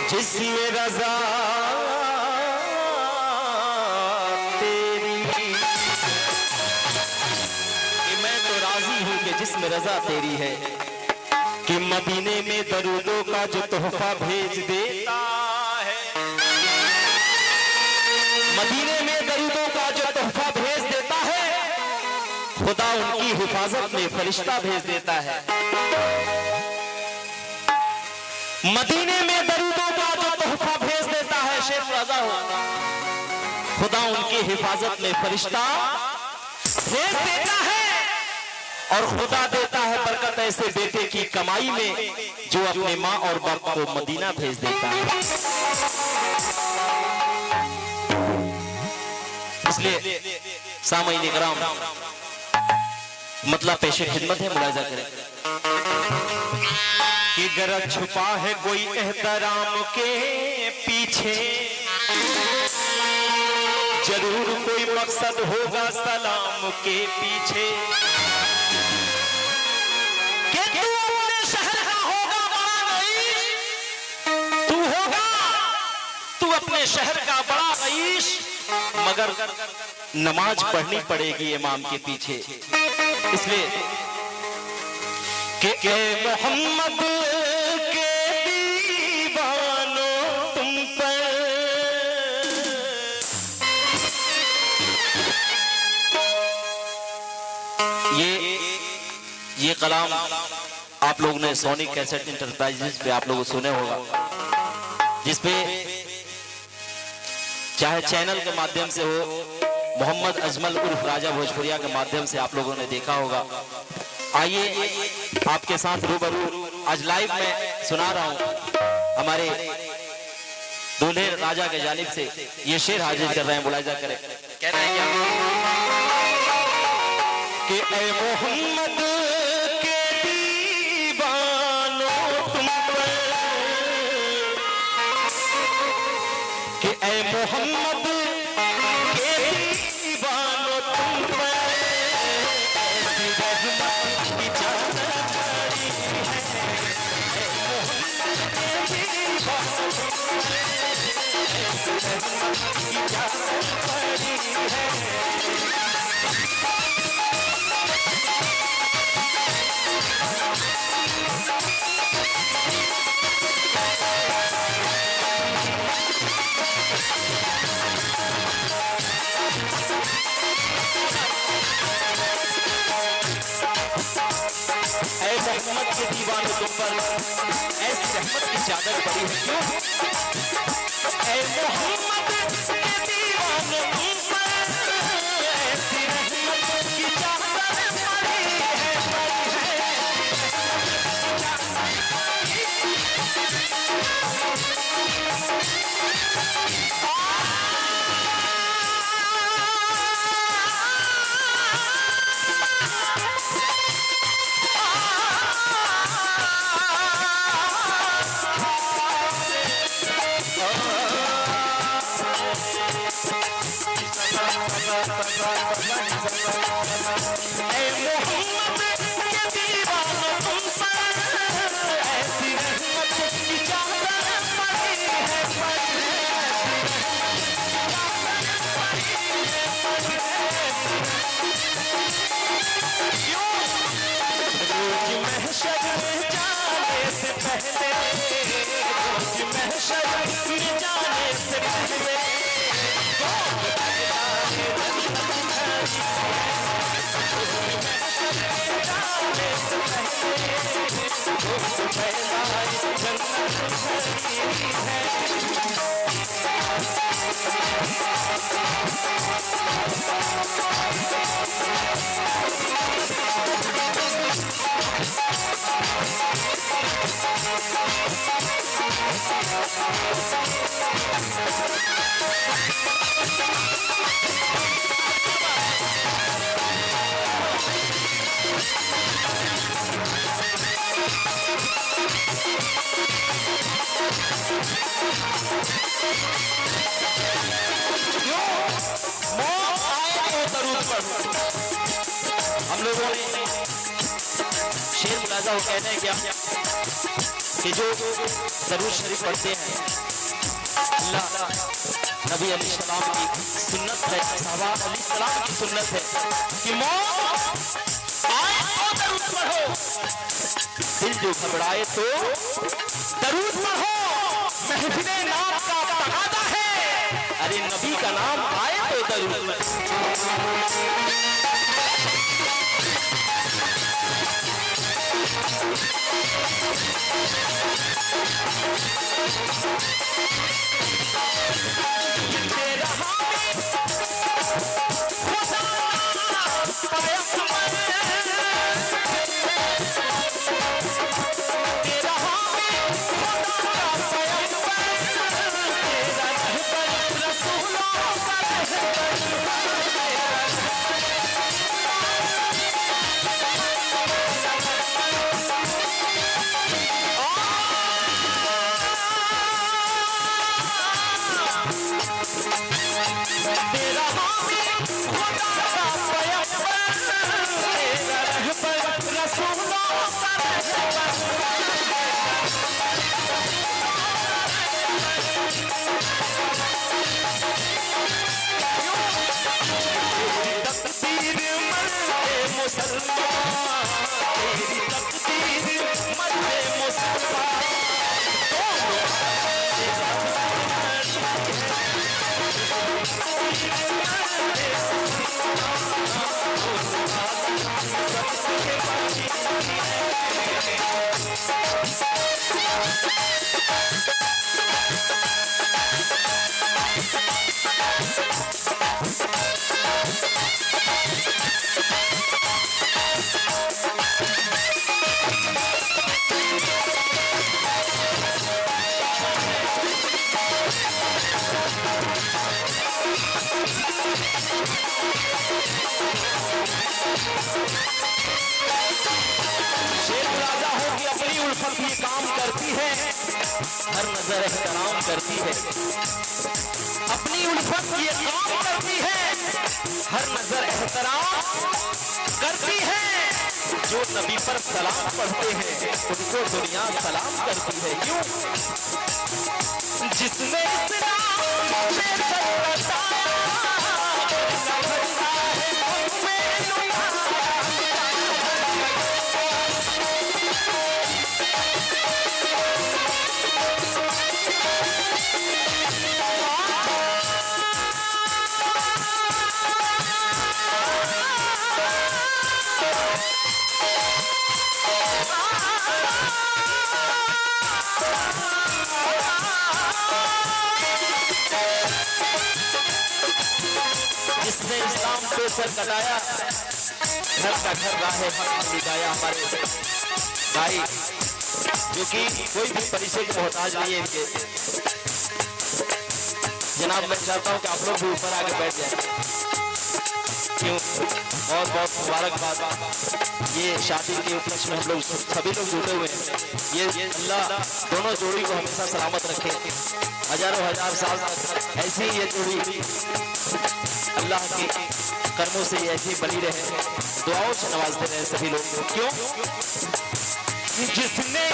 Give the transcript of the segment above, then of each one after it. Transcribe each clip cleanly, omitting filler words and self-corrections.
जिसमें रजा तेरी, कि मैं तो राजी हूं कि जिसमें रजा तेरी है, कि मदीने में दरूदों का जो तोहफा भेज देता है, मदीने में दरूदों का जो तोहफा भेज देता है, खुदा उनकी हिफाजत में फरिश्ता भेज देता है। मदीने में दरूदों का जो तोहफा भेज देता है, शेख रजा हो, खुदा उनकी हिफाजत में फरिश्ता भेज देता है। और खुदा देता है बरकत ऐसे बेटे की कमाई में जो अपने माँ और बाप को मदीना भेज देता है। इसलिए सामईन इकराम, मतलब पेशे खिदमत है, मुलाजा करें कि गरज छुपा है कोई एहतराम के पीछे, जरूर कोई मकसद होगा सलाम के पीछे। अपने शहर का बड़ा रईस, मगर नमाज पढ़नी पड़ेगी इमाम के पीछे। इसलिए कि मोहम्मद के दीवानों तुम पर ये कलाम आप लोगों ने सोनी कैसेट इंटरप्राइजेस पे आप लोगों सुने होगा, जिसपे चाहे चैनल के माध्यम से हो, मोहम्मद अजमल उर्फ राजा भोजपुरिया के माध्यम से आप लोगों ने देखा होगा। आइए आपके साथ रूबरू आज लाइव में सुना रहा हूं, हमारे दूल्हे राजा के जानिब से ये शेर हाजिर कर रहे हैं, मुलाजा करें। कह रहे हैं कि ऐ मोहम्मद के दीवानों तुम पर, कि ऐ मोहम्मद के दीवानों तुम पर ऐसी रहमत की चादर पड़ी है। ऐ मोहम्मद के दीवानों तुम पर ऐसी रहमत की चादर पड़ी है। रहमत के दीवानों तुम पर ऐसी रहमत की चादर पड़ी है। क्यों? ऐ मोहम्मद के दीवानों तुम पर ऐसी रहमत की चादर पड़ी है, हम लोगों ने शेर मुलाजा हो कहते हैं क्या कि जो दरूद शरीफ पढ़ते हैं, अल्लाह नबी अलैहिस्सलाम की सुन्नत है, सहाबा अलैहिस्सलाम की सुन्नत है कि मौत आए तो दरूद पढ़ो, दिल जो घबराए तो दरूद पढ़ो, महफिले नाम का तकाज़ा है, अरे नबी का नाम आए तो दरूद पढ़ो। उल्फत ये काम करती है, हर नजर एहतराम करती है, अपनी उल्फत ये काम करती है, हर नजर एहतराम करती है, जो नबी पर सलाम पढ़ते हैं उनको दुनिया सलाम करती है। यूं जिसने इस्लाम में जिसने इस्लाम पे सर कटाया, घर का घर राहे हक दिखाया। हमारे भाई जो कि कोई भी परिचय के मोहताज नहीं है इनके, जनाब मैं चाहता हूँ कि आप लोग भी ऊपर आके बैठ जाए। क्यों बहुत बहुत मुबारकबाद, ये शादी के उपलक्ष्य में हम लोग सभी लोग जुटे हुए हैं। ये अल्लाह दोनों जोड़ी को हमेशा सलामत रखे, हजारों हजार साल तक ऐसी ये जोड़ी अल्लाह के कर्मों से ऐसी बनी रहे, दुआओं से नवाजते रहे सभी लोग। क्यों जिसने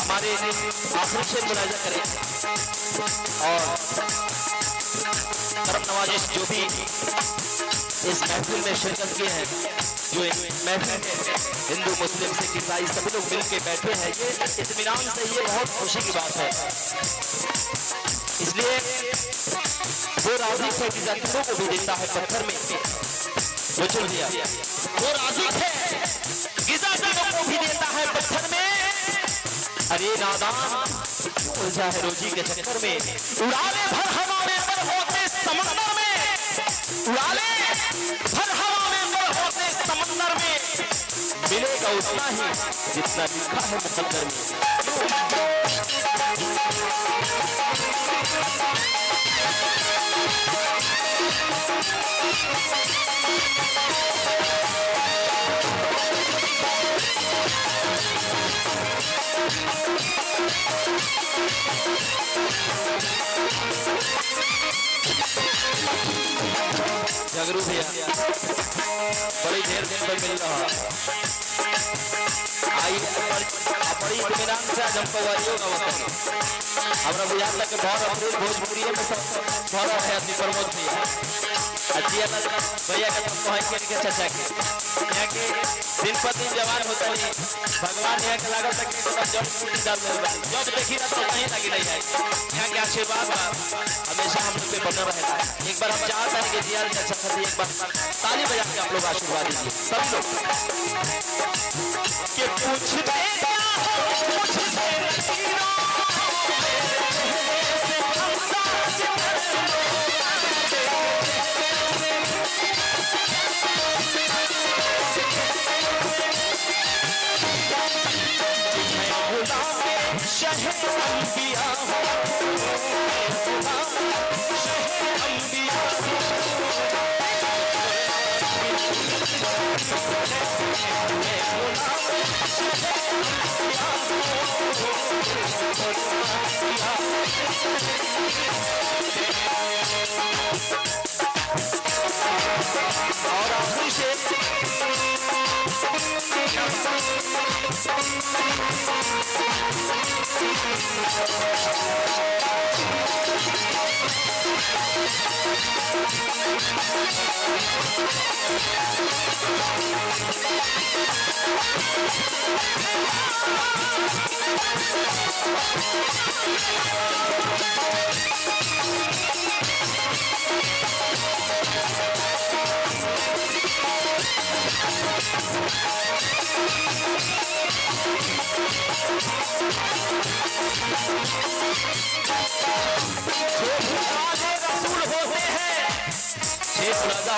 हमारे आखिर से मुनाजा करें और करम नवाजिश जो भी इस महफिल में शिरकत किए हैं, जो महफिल में हिंदू मुस्लिम सिख ईसाई सभी लोग मिल के बैठे हैं, ये इत्मीनान से, ये बहुत खुशी की बात है। इसलिए वो राजी थे कि जख्मों को भी देता है पत्थर में, वो चल दिया। वो राजी थे गिजा को भी देता है पत्थर में। अरे नादान उलझा है रोजी के चक्कर में, उड़ाले भर हवा में पर होते समंदर में, उड़ाले भर हवा में पर होते समंदर में, मिलेगा उतना ही जितना लिखा है मुकद्दर में। जगरू भैया बड़ी देर दिन पर मिल रहा, आइए बड़ी इत्मीनान से आज हमको वारियों का वक्त हमरा बुझा तक बहुत अफरोज भोजपुरी में सब भरा है। अपनी प्रमोद भैया भैया का तुम कहेंगे के चाचा के यहाँ के दिन पर दिन जवान होता नहीं, भगवान यहाँ के लागत तक जब छुट्टी डाल जब देखी ना तो कहीं लगी नहीं है। यहाँ के आशीर्वाद हमेशा हम लोग पे बना रहेगा। एक बार हम चाहते हैं कि जिया चाचा खाती एक बार ताली बजा के आप लोग आशीर्वाद दीजिए सब लोग के पूछते और आखिरी से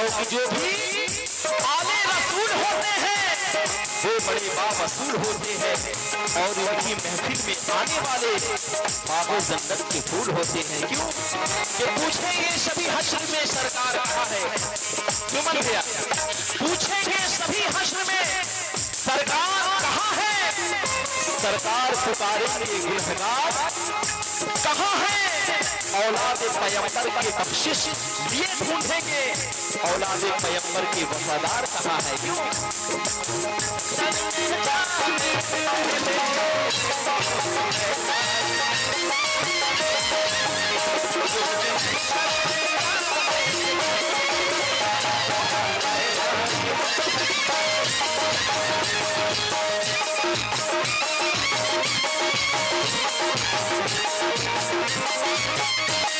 कि जो भी आले रसूल होते हैं वो बड़े बावसूल होते हैं और उनकी महफिल में आने वाले बाबो जन्नत के फूल होते हैं। क्यों कि पूछेंगे सभी हश्र में सरकार कहाँ है, क्यों मन गया पूछेंगे सभी हश्र में सरकार कहाँ है, सरकार पुकारेंगे गुनहगार कहाँ है, औलाद पैगंबर के बख्शिश लिए ढूंढेंगे, औलाद पैगंबर के वफादार कहाँ है। क्यों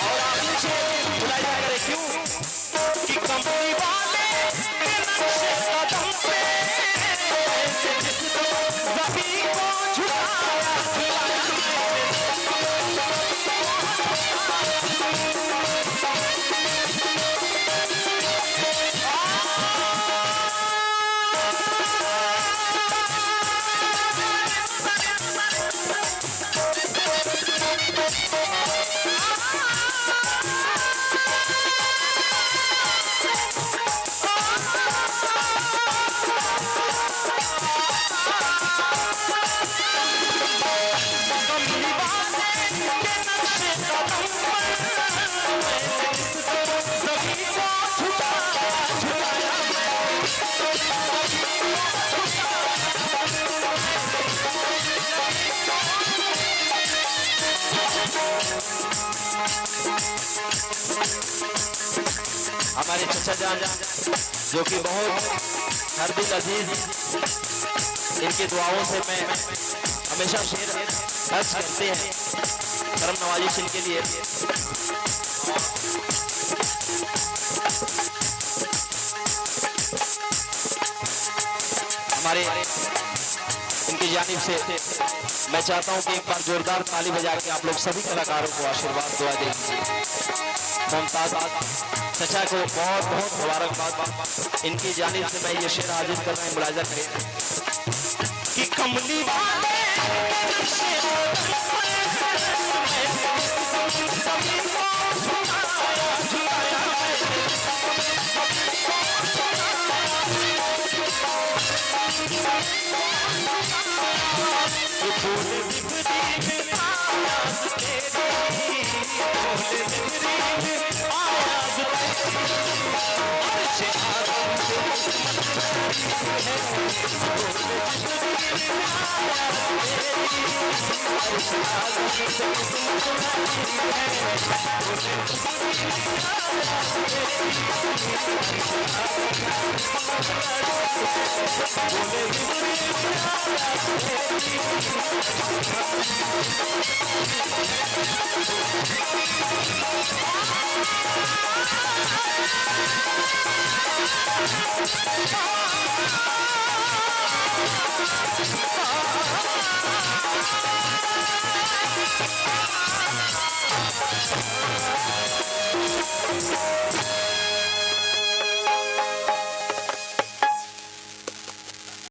और आगे से बुलाया करे, क्यों कि कंपनी वाले नक्शे कदम पे ज़मीन को झुकाया हमारे चचा जान जो कि बहुत हर दिल अजीज, इनकी दुआओं से मैं हमेशा शेर अर्ज करते हैं, करम नवाजिश इनके लिए। हमारे इनकी जानिब से मैं चाहता हूं कि एक बार जोरदार ताली बजा के आप लोग सभी कलाकारों को आशीर्वाद दुआ दें। मुमताज चचा को बहुत बहुत मुबारकबाद। इनकी जानिब से मैं ये शेर हाजिर कर रहा हूं, मुलाजा करें कि कमली वाले